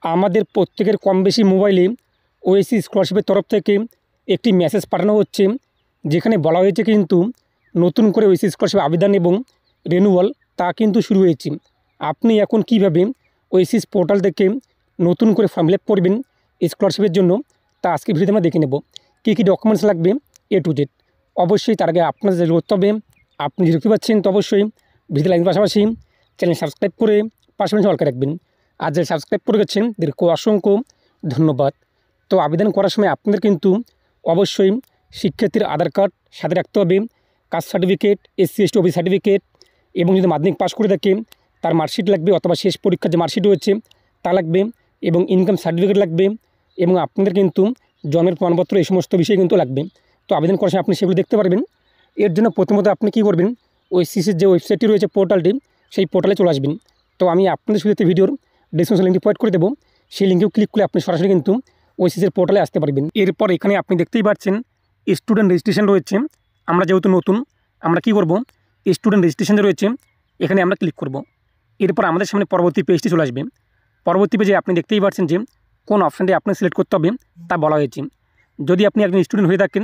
আমাদের প্রত্যেকের কম বেশি মোবাইলে ওএসসি স্কলারশিপের তরফ থেকে একটি মেসেজ পাঠানো হচ্ছে, যেখানে বলা হয়েছে কিন্তু নতুন করে ওএসসি স্কলারশিপ আবেদন এবং রিনিউয়াল তা কিন্তু শুরু হয়েছে। আপনি এখন কীভাবে ওএসসি পোর্টাল থেকে নতুন করে ফর্ম ফিল আপ করবেন স্কলারশিপের জন্য, তা আজকে ভিডিওতে আমরা দেখে নেব। কী কী ডকুমেন্টস লাগবে A to Z। অবশ্যই তার আগে আপনার যে করতে হবে, আপনি যে দেখতে পাচ্ছেন, তো অবশ্যই ভিডিও লাইনের পাশাপাশি চ্যানেল সাবস্ক্রাইব করে পাশাপাশি অল করে রাখবেন। আর যারা সাবস্ক্রাইব করে গেছেন তাদেরকে অসংখ্য ধন্যবাদ। তো আবেদন করার সময় আপনাদের কিন্তু অবশ্যই শিক্ষার্থীর আধার কার্ড সাথে রাখতে হবে, caste certificate, SC ST OBC certificate, এবং যদি মাধ্যমিক পাস করে থাকে তার মার্কশিট লাগবে, অথবা শেষ পরীক্ষার যে মার্কশিট রয়েছে তা লাগবে, এবং ইনকাম সার্টিফিকেট লাগবে, এবং আপনাদের কিন্তু জন্মের প্রমাণপত্র এই সমস্ত বিষয় কিন্তু লাগবে। তো আবেদন করার সময় আপনি সেগুলো দেখতে পারবেন। এর জন্য প্রথমত আপনি কী করবেন, ওএসসির যে ওয়েবসাইটটি রয়েছে পোর্টালটি, সেই পোর্টালে চলে আসবেন। তো আমি আপনাদের সুবিধাতে ভিডিওর ডিসক্রিপশন লিঙ্কটি প্রোভাইড করে দেবো, সেই লিঙ্কেও ক্লিক করে আপনি সরাসরি কিন্তু ওএসসির পোর্টালে আসতে পারবেন। এরপর এখানে আপনি দেখতেই পাচ্ছেন স্টুডেন্ট রেজিস্ট্রেশন রয়েছে। আমরা যেহেতু নতুন, আমরা কী করব, স্টুডেন্ট রেজিস্ট্রেশন রয়েছে এখানে আমরা ক্লিক করব। এরপর আমাদের সামনে পরবর্তী পেজটি চলে আসবে। পরবর্তী পেজে আপনি দেখতেই পাচ্ছেন যে কোন অপশানটি আপনি সিলেক্ট করতে হবে তা বলা হয়েছে। যদি আপনি একজন স্টুডেন্ট হয়ে থাকেন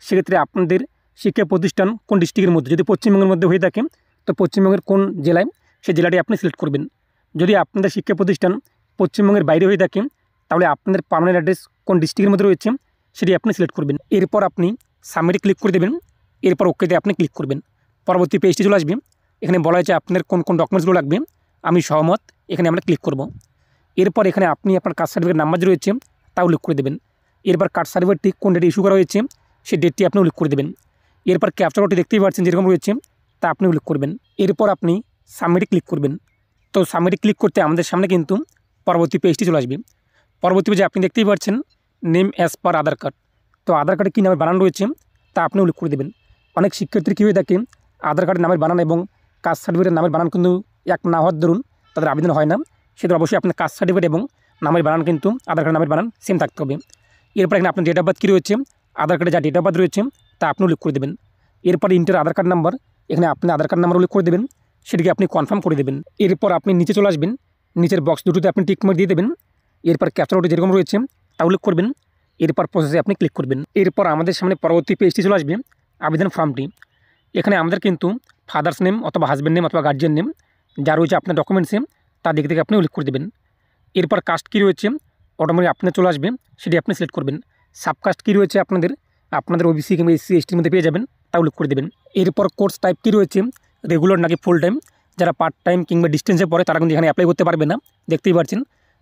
সেক্ষেত্রে আপনাদের শিক্ষা প্রতিষ্ঠান কোন ডিস্ট্রিক্টের মধ্যে, যদি পশ্চিমবঙ্গের মধ্যে হয়ে থাকে তো পশ্চিমবঙ্গের কোন জেলায়, সেই জেলাটি আপনি সিলেক্ট করবেন। যদি আপনাদের শিক্ষা প্রতিষ্ঠান পশ্চিমবঙ্গের বাইরে হয়ে থাকে তাহলে আপনাদের পার্মানেন্ট অ্যাড্রেস কোন ডিস্ট্রিক্টের মধ্যে রয়েছে সেটি আপনি সিলেক্ট করবেন। এরপর আপনি সাবমিটে ক্লিক করে দেবেন। এরপর ওকেতে আপনি ক্লিক করবেন। পরবর্তী পেজটি চলে আসবে। এখানে বলা হয়েছে আপনার কোন কোন ডকুমেন্টসগুলো লাগবে। আমি সহমত, এখানে আমরা ক্লিক করব। এরপর এখানে আপনি আপনার কাস্ট সার্টিফিকেট নাম্বার যে রয়েছে তা উল্লেখ করে দেবেন। এরপর কাস্ট সার্টিফিকেটটি কোন ডেটে ইস্যু করা হয়েছে সেই ডেটটি আপনি উল্লেখ করে দেবেন। এরপর ক্যাপচার কোডটি দেখতেই পাচ্ছেন যেরকম রয়েছে তা আপনি উল্লেখ করবেন। এরপর আপনি সাবমিটে ক্লিক করবেন। তো সাবমিটে ক্লিক করতে আমাদের সামনে কিন্তু পরবর্তী পেজটি চলে আসবে। পরবর্তী পেজে আপনি দেখতেই পাচ্ছেন নেম অ্যাজ পার আধার কার্ড। তো আধার কার্ডে কী নামে বানান রয়েছে তা আপনি উল্লেখ করে দেবেন। অনেক শিক্ষার্থীর কী হয়ে থাকে, আধার কার্ডের নামের বানান এবং কাস্ট সার্টিফিকেটের নামের বানান কিন্তু এক না হওয়ার দরুন তাদের আবেদন হয় না। সেটা অবশ্যই আপনার কাস্ট সার্টিফিকেট এবং নামের বানান কিন্তু আধার কার্ডের নামের বানান সেম থাকতে হবে। এরপর এখানে আপনার ডেট অফ বার্থ কী রয়েছে, আধার কার্ডে যা ডেট অফ বার্থ রয়েছে তা আপনি উল্লেখ করে দেবেন। এরপর ইন্টার আধার কার্ড নাম্বার, এখানে আপনি আধার কার্ড নাম্বার উল্লেখ করে দেবেন, সেটিকে আপনি কনফার্ম করে দেবেন। এরপর আপনি নিচে চলে আসবেন, নিচের বক্স দুটোতে আপনি টিক মার্ক দিয়ে দেবেন। এরপর ক্যাপচার কোডটি যেরকম রয়েছে তা উল্লেখ করবেন। এরপর প্রসেসে আপনি ক্লিক করবেন। এরপর আমাদের সামনে পরবর্তী পেজটি চলে আসবে, আবেদন ফর্মটি। এখানে আমাদের কিন্তু ফাদার্স নেম অথবা হাজব্যান্ড নেম অথবা গার্জিয়ান নেম যা রয়েছে আপনার ডকুমেন্টসে তা দেখে দেখে আপনি উল্লেখ করে দেবেন। এরপর কাস্ট কী রয়েছে অটোমেটিক আপনার চলে আসবে, সেটি আপনি সিলেক্ট করবেন। সাবকাস্ট কী রয়েছে আপনাদের OBC কিংবা SC STর মধ্যে পেয়ে যাবেন, তা উল্লেখ করে দেবেন। এরপর কোর্স টাইপ কী রয়েছে, রেগুলার নাকি ফুল টাইম। যারা পার্ট টাইম কিংবা ডিস্টেন্সে পড়ে তারা কিন্তু এখানে অ্যাপ্লাই করতে পারবে না, দেখতেই পাচ্ছেন।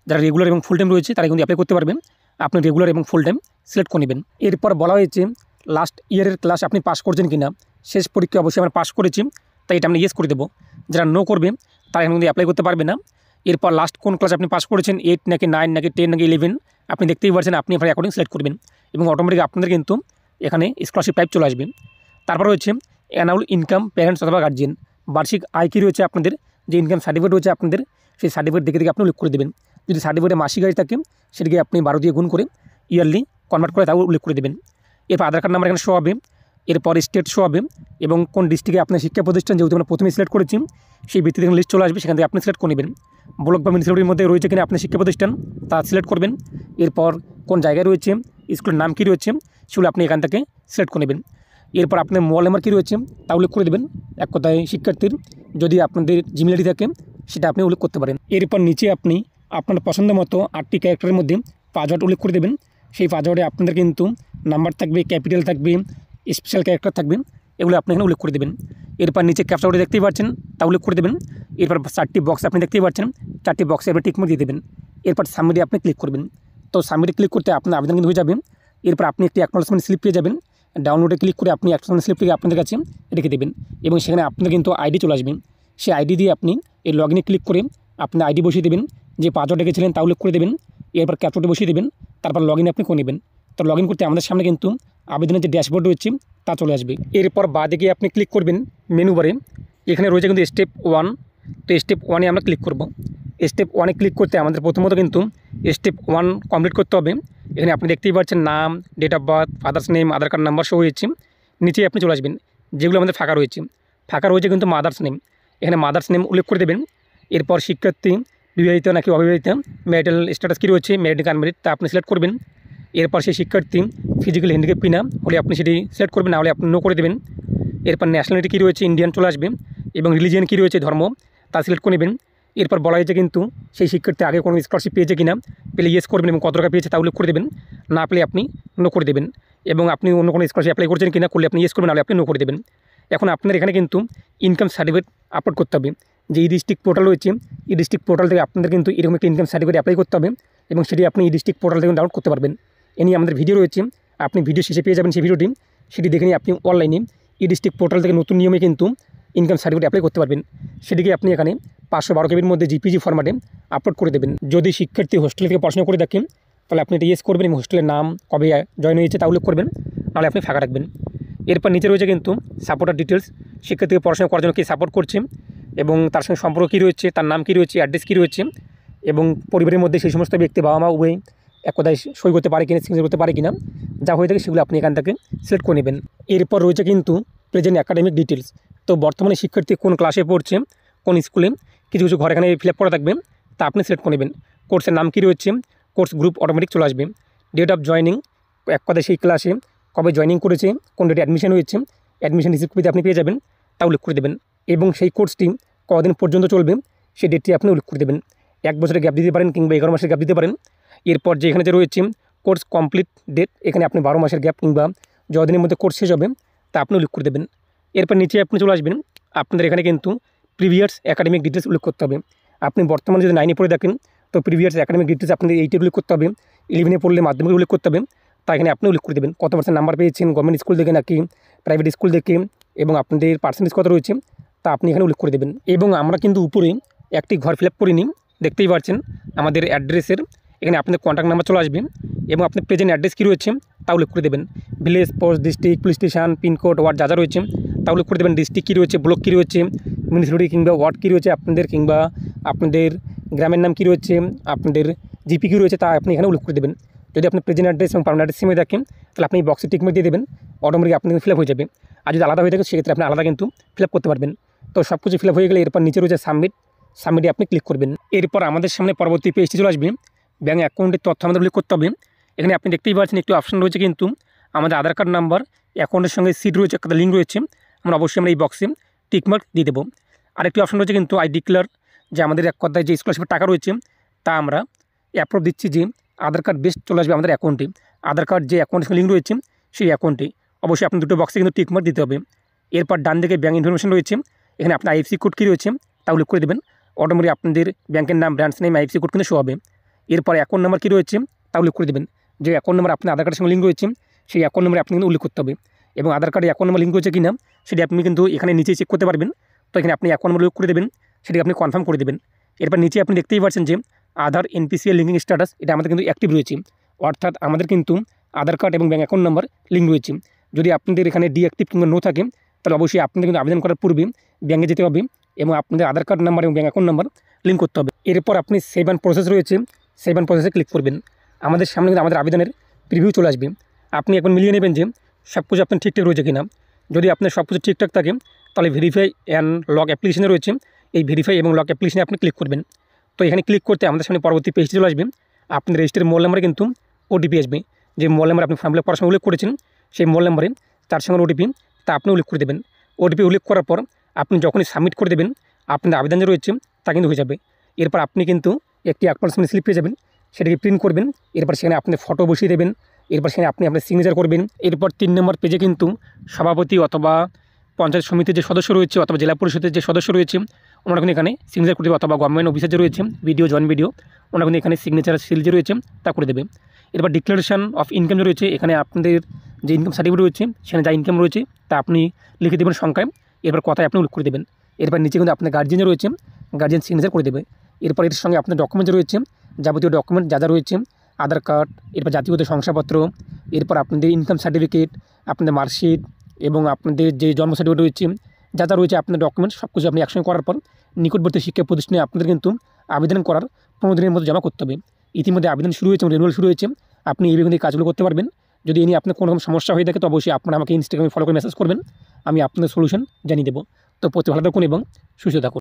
যারা রেগুলার এবং ফুল টাইম রয়েছে তারা কিন্তু অ্যাপ্লাই করতে পারবেন। আপনি রেগুলার এবং ফুল টাইম সিলেক্ট করে নেবেন। এরপর বলা হয়েছে লাস্ট ইয়ারের ক্লাস আপনি পাস করছেন কিনা। শেষ পরীক্ষা অবশ্যই আমরা পাস করেছি, তাই এটা আমরা ইয়েস করে দেবো। যারা নো করবে তারা এখানে কিন্তু অ্যাপ্লাই করতে পারবে না। এরপর লাস্ট কোন ক্লাস আপনি পাস করেছেন, 8 নাকি 9 নাকি 10 নাকি 11, আপনি দেখতেই পাচ্ছেন। আপনি আপনার অ্যাকর্ডিং সিলেক্ট করবেন এবং অটোমেটিক আপনাদের কিন্তু এখানে স্কলারশিপ টাইপ চলে আসবে। তারপর রয়েছে অ্যানুয়াল ইনকাম প্যারেন্টস অথবা গার্জিয়ান, বার্ষিক আয় কী রয়েছে আপনাদের, যে ইনকাম সার্টিফিকেট রয়েছে আপনাদের, সেই সার্টিফিকেট দেখে দেখে আপনি উল্লেখ করে দেবেন। যদি সার্টিফিকেটে মাসিক আয় থাকে সেটিকে আপনি 12 দিয়ে গুণ করে ইয়ারলি কনভার্ট করে তাও উল্লেখ করে দেবেন। এরপর আধার কার্ড নাম্বার এখানে শো হবে। এরপর স্টেট শো হবে এবং কোন ডিস্ট্রিক্টে আপনার শিক্ষা প্রতিষ্ঠান, যেহেতু আমরা প্রথমে সিলেক্ট করেছি সেই ভিত্তিতে লিস্ট চলে আসবে, সেখান থেকে আপনি সিলেক্ট করে নেবেন। ব্লক বা মিউনিসিপ্যালিটির মধ্যে রয়েছে কিনা আপনার শিক্ষা প্রতিষ্ঠান তা সিলেক্ট করবেন। এরপর কোন জায়গায় রয়েছে, স্কুলের নাম কী রয়েছে সেগুলো আপনি এখান থেকে সিলেক্ট করে নেবেন। এরপর আপনার মোবাইল নাম্বার কী রয়েছে তা উল্লেখ করে দেবেন। এক কথায় শিক্ষার্থীর যদি আপনাদের জিমেল আইডি থাকে সেটা আপনি উল্লেখ করতে পারেন। এরপর নিচে আপনি আপনার পছন্দ মতো 8টি ক্যারেক্টারের মধ্যে পাসওয়ার্ড উল্লেখ করে দেবেন। সেই পাসওয়ার্ডে আপনাদের কিন্তু নাম্বার থাকবে, ক্যাপিটাল থাকবে, স্পেশাল ক্যারেক্টার থাকবে, এগুলো আপনি এখানে উল্লেখ করে দেবেন। এরপর নিচে ক্যাপচার কোড দেখতেই পাচ্ছেন তা উল্লেখ করে দেবেন। এরপর 4টি বক্স আপনি দেখতেই পাচ্ছেন, 4টি বক্সে আপনি টিকমার্ক দিয়ে দেবেন। এরপর সাবমিটে আপনি ক্লিক করবেন। তো সাবমিটে ক্লিক করতে আপনার আবেদন কিন্তু হয়ে যাবে। এরপর আপনি একটি অ্যাকনোলেজমেন্ট স্লিপ পেয়ে যাবেন। ডাউনলোডে ক্লিক করে আপনি অ্যাকনোলেজমেন্ট স্লিপটিকে আপনাদের কাছে রেখে দেবেন এবং সেখানে আপনার কিন্তু আইডি চলে আসবে। সেই আইডি দিয়ে আপনি এই লগইনে ক্লিক করে আপনি আইডি বসিয়ে দেবেন, যে পাসওয়ার্ড রেখেছিলেন তা উল্লেখ করে দেবেন। এরপর ক্যাপচারটি বসিয়ে দেবেন, তারপর লগইনে আপনি করে নেবেন। তো লগইন করতে আমাদের সামনে কিন্তু আবেদনের যে ড্যাশবোর্ড রয়েছে তা চলে আসবে। এরপর বাঁদিকে আপনি ক্লিক করবেন মেনু বারে, এখানে রয়েছে কিন্তু স্টেপ 1। তো স্টেপ 1-এ আমরা ক্লিক করব। স্টেপ 1-এ ক্লিক করতে আমাদের প্রথমত কিন্তু স্টেপ 1 কমপ্লিট করতে হবে। এখানে আপনি দেখতেই পাচ্ছেন নাম, date of birth, father's name, Aadhaar card number show হয়েছে। নিচে আপনি চলে আসবেন, যেগুলো আমাদের ফাঁকা রয়েছে কিন্তু মাদার্স নেম, এখানে মাদার্স নেম উল্লেখ করে দেবেন। এরপর শিক্ষার্থী বিবাহিত নাকি অবিবাহিত, ম্যারিটাল স্ট্যাটাস কী রয়েছে, ম্যারিড নাকি আনম্যারিড, তা আপনি সিলেক্ট করবেন। এরপর সেই শিক্ষার্থী ফিজিক্যাল হ্যান্ডিক্যাপ কিনা হলে আপনি সেটি সিলেক্ট করবেন, না হলে আপনি নো করে দেবেন। এরপর ন্যাশনালিটি কী রয়েছে, ইন্ডিয়ান চলে আসবে, এবং রিলিজিয়ান কী রয়েছে, ধর্ম, তা সিলেক্ট করে নেবেন। এরপর বলা হয়েছে কিন্তু সেই শিক্ষার্থী আগে কোনো স্কলারশিপ পেয়েছে কিনা, পেলে ইয়েস করবেন এবং কত টাকা পেয়েছে তা উল্লেখ করে দেবেন, না পেলে আপনি নো করে দেবেন। এবং আপনি অন্য কোনো স্কলারশিপ অ্যাপ্লাই করছেন কিনা, করলে আপনি ইয়েস করবেন, নাহলে আপনি নো করে দেবেন। এখন আপনার এখানে কিন্তু ইনকাম সার্টিফিকেট আপলোড করতে হবে। যে ই ডিস্ট্রিক্ট পোর্টাল রয়েছে, ই ডিস্ট্রিক্ট পোর্টাল থেকে আপনাদের কিন্তু এরকম একটা ইনকাম সার্টিফিকেট অ্যাপ্লাই করতে হবে, এবং সেটি আপনি ই ডিস্ট্রিক্ট পোর্টাল থেকে ডাউনলোড করতে পারবেন। এ নিয়ে আমাদের ভিডিও রয়েছে, আপনি ভিডিও শেষে পেয়ে যাবেন সেই ভিডিওটি, সেটি দেখে নিয়ে আপনি অনলাইনে ই ডিস্ট্রিক্ট পোর্টাল থেকে নতুন নিয়মে কিন্তু ইনকাম সার্টিফিকেট অ্যাপ্লাই করতে পারবেন। সেটিকে আপনি এখানে 512 কেবির মধ্যে জিপিজি ফরম্যাটে আপলোড করে দেবেন। যদি শিক্ষার্থী হোস্টেল থেকে পড়াশোনা করে থাকেন, তাহলে আপনি এটা ইয়েস করবেন এবং হোস্টেলের নাম, কবে জয়েন হয়েছে তা উল্লেখ করবেন, নাহলে আপনি ফাঁকা রাখবেন। এরপর নিচে রয়েছে কিন্তু সাপোর্টার ডিটেলস, শিক্ষার্থীকে পড়াশোনা করার জন্য কী সাপোর্ট করছে এবং তার সঙ্গে সম্পর্ক কী রয়েছে, তার নাম কী রয়েছে, অ্যাড্রেস কী রয়েছে, এবং পরিবারের মধ্যে সেই সমস্ত ব্যক্তি বাবা মা উভয় এক কথায় সই করতে পারে কিনা, সিগনেচার করতে পারে কিনা, যা হয়ে থাকে সেগুলো আপনি এখান থেকে সিলেক্ট করে নেবেন। এরপর রয়েছে কিন্তু প্রেজেন্ট অ্যাকাডেমিক ডিটেলস। তো বর্তমানে শিক্ষার্থী কোন ক্লাসে পড়ছে, কোন স্কুলে, কিছু কিছু ঘর এখানে ফিল আপ করা থাকবে, তা আপনি সিলেক্ট করে নেবেন। কোর্সের নাম কী রয়েছে, কোর্স গ্রুপ অটোমেটিক চলে আসবে। ডেট অফ জয়নিং, এক কথায় সেই ক্লাসে কবে জয়নিং করেছে, কোন ডেটে অ্যাডমিশন হয়েছে, অ্যাডমিশন রিসিপ্ট কপিতে আপনি পেয়ে যাবেন, তা উল্লেখ করে দেবেন। এবং সেই কোর্সটি কদিন পর্যন্ত চলবে সেই ডেটটি আপনি উল্লেখ করে দেবেন। 1 বছরের গ্যাপ দিতে পারেন কিংবা 11 মাসের গ্যাপ দিতে পারেন। এরপর যে এখানে যে রয়েছে কোর্স কমপ্লিট ডেট, এখানে আপনি 12 মাসের গ্যাপ কিংবা যতদিনের মধ্যে কোর্স শেষ হবে তা আপনি উল্লেখ করে দেবেন। এরপর নিচে আপনি চলে আসবেন, আপনাদের এখানে কিন্তু প্রিভিয়াস অ্যাকাডেমিক ডিটেলস উল্লেখ করতে হবে। আপনি বর্তমানে যদি 9-এ পড়ে থাকেন, তো প্রিভিয়াস অ্যাকাডেমিক ডিটেলস আপনাদের 8-এ উল্লেখ করতে হবে, 11-এ পড়লে মাধ্যমিক উল্লেখ করতে হবে, তা এখানে আপনি উল্লেখ করে দেবেন। কত পার্সেন্ট নাম্বার পেয়েছেন, গভর্নমেন্ট স্কুল থেকে নাকি প্রাইভেট স্কুল থেকে, এবং আপনাদের পার্সেন্টেজ কত রয়েছে তা আপনি এখানে উল্লেখ করে দেবেন। এবং আমরা কিন্তু উপরে একটি ঘর ফিল আপ করে নিই, দেখতেই পাচ্ছেন আমাদের অ্যাড্রেসের এখানে আপনাদের কন্ট্যাক্ট নাম্বার চলে আসবে, এবং আপনার প্রেজেন্ট অ্যাড্রেস কী রয়েছে তা উল্লেখ করে দেবেন। Village, post, district, police station, pincode, ward যা যা রয়েছে তা উল্লেখ করে দেবেন। ডিস্ট্রিক্ট কী রয়েছে, ব্লক কী রয়েছে, মিউনিসিপ্যালিটি কিংবা ওয়ার্ড কী রয়েছে আপনাদের, কিংবা আপনাদের গ্রামের নাম কী রয়েছে, আপনাদের জিপি কী রয়েছে তা আপনি এখানে উল্লেখ করে দেবেন। যদি আপনি প্রেজেন্ট অ্যাড্রেস এবং পার্মানেন্ট অ্যাড্রেস সিমে দেখেন, তাহলে আপনি বক্সে টিকমার্ক দিয়ে দেবেন, অটোমেটিক আপনি ফিল আপ হয়ে যাবে। আর যদি আলাদা হয়ে থাকে সেক্ষেত্রে আপনি আলাদা কিন্তু ফিল আপ করতে পারবেন। তো সব কিছু ফিল আপ হয়ে গেলে এরপর নিচে রয়েছে সাবমিটে আপনি ক্লিক করবেন। এরপর আমাদের সামনে পরবর্তী পেজটি চলে আসবে, ব্যাঙ্ক অ্যাকাউন্টের তথ্য আমাদের উল্লেখ করতে হবে। এখানে আপনি দেখতেই পাচ্ছেন একটি অপশন রয়েছে কিন্তু আমাদের আধার কার্ড নাম্বার, অ্যাকাউন্টের সঙ্গে সিট রয়েছে, একটা লিঙ্ক রয়েছে, আমরা অবশ্যই এই বক্সে টিকমার্ক দিয়ে দেবো। আরেকটি অপশন রয়েছে কিন্তু আই ডিক্লার, যে আমাদের এক কথায় যে স্কলারশিপের টাকা রয়েছে তা আমরা অ্যাপ্রুভ দিচ্ছি, যে আধার কার্ড বেস্ট চলে আসবে আমাদের অ্যাকাউন্টে। আধার কার্ড যে অ্যাকাউন্টের সঙ্গে লিঙ্ক রয়েছে সেই অ্যাকাউন্টে অবশ্যই আপনি দুটো বক্সে কিন্তু টিকমার্ক দিতে হবে। এরপর ডান দিকে ব্যাঙ্ক ইনফরমেশন রয়েছে, এখানে আপনার আইএফসি কোড কী রয়েছে তা উল্লেখ করে দেবেন, অটোমেটিক আপনাদের ব্যাঙ্কের নাম, ব্রাঞ্চ নেম, আইএফসি কোড কিন্তু শো হবে। এরপর অ্যাকাউন্ট নাম্বার কী রয়েছে তা উল্লেখ করে দেবেন, যে অ্যাকাউন্ট নাম্বার আপনার আধার কার্ডের সঙ্গে লিঙ্ক রয়েছে সেই অ্যাকাউন্ট নাম্বারে আপনি কিন্তু উল্লেখ করতে হবে। এবং আধার কার্ডে অ্যাকাউন্ট নাম্বার লিঙ্ক রয়েছে কিনা সেটি আপনি কিন্তু এখানে নিচে চেক করতে পারবেন। তো এখানে আপনি অ্যাকাউন্ট নাম্বার উল্লেখ করে দেবেন, সেটি আপনি কনফার্ম করে দেবেন। এরপর নিচে আপনি দেখতেই পাচ্ছেন যে আধার এনপিসিএল লিঙ্কিং স্ট্যাটাস, এটা আমাদের কিন্তু অ্যাক্টিভ রয়েছে, অর্থাৎ আমাদের কিন্তু আধার কার্ড এবং ব্যাঙ্ক অ্যাকাউন্ট নাম্বার লিঙ্ক রয়েছে। যদি আপনাদের এখানে ডিঅ্যাক্টিভ কিংবা নো থাকে, তাহলে অবশ্যই আপনাদের কিন্তু আবেদন করার পূর্বে ব্যাঙ্কে যেতে হবে এবং আপনাদের আধার কার্ড নাম্বার এবং ব্যাঙ্ক অ্যাকাউন্ট নাম্বার লিঙ্ক করতে হবে। এরপর আপনি সেভ অ্যান্ড প্রসেস রয়েছে, সেভ অ্যান্ড প্রসেসে ক্লিক করবেন। আমাদের সামনে কিন্তু আমাদের আবেদনের প্রিভিউ চলে আসবে। আপনি এখন মিলিয়ে নেবেন যে সব কিছু আপনার ঠিকঠাক রয়েছে কিনা। যদি আপনার সব কিছু ঠিকঠাক থাকে, তাহলে ভেরিফাই অ্যান্ড লক অ্যাপ্লিকেশনে রয়েছে, এই ভেরিফাই এবং লক অ্যাপ্লিকেশনে আপনি ক্লিক করবেন। তো এখানে ক্লিক করতে আমাদের সামনে পরবর্তী পেজটি চলে আসবে। আপনার রেজিস্টার মোবাইল নাম্বারে কিন্তু ওটিপি আসবে, যে মোবাইল নাম্বার আপনি ফর্ম ফিল আপ করার সময় উল্লেখ করেছেন সেই মোবাইল নাম্বারে তার সঙ্গে ওটিপি তা আপনি উল্লেখ করে দেবেন। ওটিপি উল্লেখ করার পর আপনি যখনই সাবমিট করে দেবেন, আপনার আবেদন যে রয়েছে তা কিন্তু হয়ে যাবে। এরপর আপনি কিন্তু একটি অ্যাকনোলেজমেন্ট স্লিপ পেয়ে যাবেন, সেটাকে প্রিন্ট করবেন। এরপর সেখানে আপনি ফটো বসিয়ে দেবেন, এরপর সেখানে আপনি আপনার সিগনেচার করবেন। এরপর 3 নম্বর পেজে কিন্তু সভাপতি অথবা পঞ্চায়েত সমিতির যে সদস্য রয়েছে অথবা জেলা পরিষদের যে সদস্য রয়েছে ওনারা কিন্তু এখানে সিগনেচার করে দেবে, অথবা গভর্নমেন্ট অফিসার যে রয়েছে ভিডিও জয়েন্ট ভিডিও ওনারা কিন্তু এখানে সিগনেচার সিল যে রয়েছে তা করে দেবে। এরপর ডিক্লারেশন অফ ইনকাম যে রয়েছে, এখানে আপনাদের যে ইনকাম সার্টিফিকেট রয়েছে সেখানে যা ইনকাম রয়েছে তা আপনি লিখে দেবেন সংখ্যায়, এরপর কথায় আপনি উল্লেখ করে দেবেন। এরপর নিচে কিন্তু আপনার গার্জিয়ান রয়েছে, গার্জিয়ান সিগনেচার করে দেবে। এরপর এর সঙ্গে আপনার ডকুমেন্ট রয়েছে, যাবতীয় ডকুমেন্ট যা যা রয়েছে, আধার কার্ড, এরপর জাতীয়গত শংসাপত্র, এরপর আপনাদের ইনকাম সার্টিফিকেট, আপনাদের মার্কশিট এবং আপনাদের যে জন্ম সার্টিফিকেট রয়েছে, যা যা রয়েছে আপনার ডকুমেন্ট সব কিছু আপনি একসঙ্গে করার পর নিকটবর্তী শিক্ষা প্রতিষ্ঠানে আপনাদের কিন্তু আবেদন করার 15 দিনের মধ্যে জমা করতে হবে। ইতিমধ্যে আবেদন শুরু হয়েছে এবং রেনুয়াল শুরু হয়েছে, আপনি এইভাবে কিন্তু কাজগুলো করতে পারবেন। যদি এ নিয়ে আপনার কোনো রকম সমস্যা হয়ে থাকে তো অবশ্যই আপনারা আমাকে ইনস্টাগ্রামে ফলো করে মেসেজ করবেন, আমি আপনাদের সলিউশন জানিয়ে দেবো। তো প্রতি ভালো থাকুন এবং সুস্থ থাকুন।